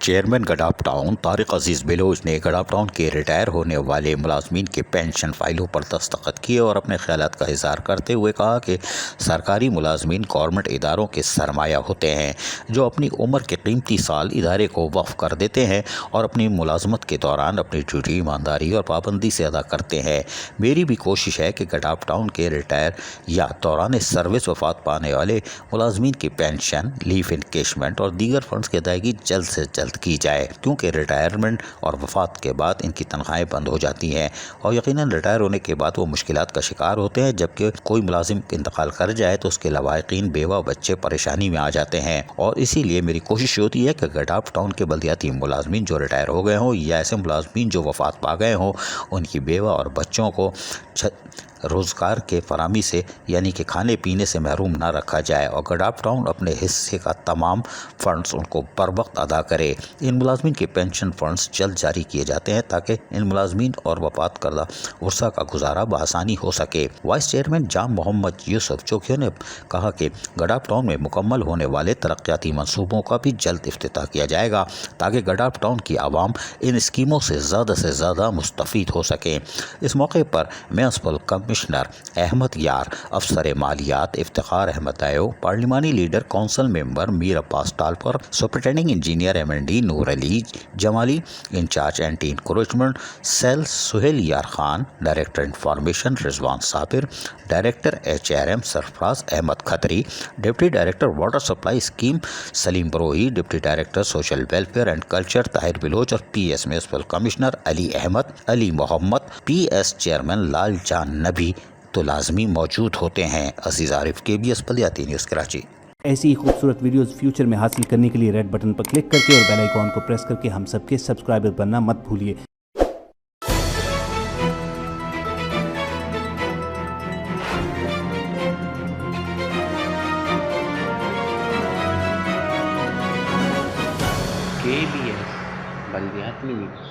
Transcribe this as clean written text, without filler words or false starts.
Chairman گڈاف town Tariq عزیز بلوچ نے گڈاف town کے retire ہونے والے ملازمین کے پینشن فائلوں پر دستخط کیے اور اپنے خیالات کا اظہار کرتے ہوئے کہا کہ سرکاری ملازمین گورنمنٹ اداروں کے سرمایہ ہوتے ہیں جو اپنی عمر کے قیمتی سال ادارے کو وقف کر دیتے ہیں اور اپنی ملازمت کے دوران اپنی ڈیوٹی ایمانداری اور پابندی سے ادا کرتے ہیں۔ میری بھی کوشش ہے کہ گڈاف ٹاؤن کے ریٹائر یا دوران سروس وفات پانے والے ملازمین کی پینشن، لیو انکیشمنٹ اور دیگر فنڈز کی ادائیگی جلد سے جلد کی جائے، کیونکہ ریٹائرمنٹ اور وفات کے بعد ان کی تنخواہیں بند ہو جاتی ہیں اور یقیناً ریٹائر ہونے کے بعد وہ مشکلات کا شکار ہوتے ہیں۔ جبکہ کوئی ملازم انتقال کر جائے تو اس کے لواحقین، بیوہ بچے پریشانی میں آ جاتے ہیں، اور اسی لیے میری کوشش ہوتی ہے کہ گڈاف ٹاؤن کے بلدیاتی ملازمین جو ریٹائر ہو گئے ہوں یا ایسے ملازمین جو وفات پا گئے ہوں، ان کی بیوہ اور بچوں کو روزگار کے فراہمی سے یعنی کہ کھانے پینے سے محروم نہ رکھا جائے اور گڈاف ٹاؤن اپنے حصے کا تمام فنڈز ان کو بر وقت ادا کرے۔ ان ملازمین کے پینشن فنڈز جلد جاری کیے جاتے ہیں تاکہ ان ملازمین اور وفات کردہ ورثاء کا گزارا بآسانی ہو سکے۔ وائس چیئرمین جام محمد یوسف چوکیو نے کہا کہ گڈاف ٹاؤن میں مکمل ہونے والے ترقیاتی منصوبوں کا بھی جلد افتتاح کیا جائے گا تاکہ گڈاف ٹاؤن کی عوام ان اسکیموں سے زیادہ مستفید ہو سکیں۔ اس موقع پر میونسپل کمشنر احمد یار، افسر مالیات افتخار احمد ایو، پارلیمانی leader council member Mir Abbas Talpur, superintending engineer MND Noor Ali Jamali, in charge anti encroachment cell Sohail Yar Khan, director information Rizwan Sabir, director HRM Sarfraz Ahmed Khatri, deputy director water supply scheme Saleem Brohi, deputy director social welfare and culture Tahir Baloch اور PS municipal commissioner Ali Ahmed, Ali Muhammad, PS chairman Lal Jan Nabi تو لازمی موجود ہوتے ہیں۔ عزیز عارف، KBS بلدیاتی news Karachi. ایسی ہی خوبصورت videos future میں حاصل کرنے کے لیے ریڈ بٹن پر کلک کر کے اور بیل آئیکن کو پریس کر کے ہم سب کے سبسکرائبر بننا مت بھولیے۔ KBS بلدیاتی نیوز۔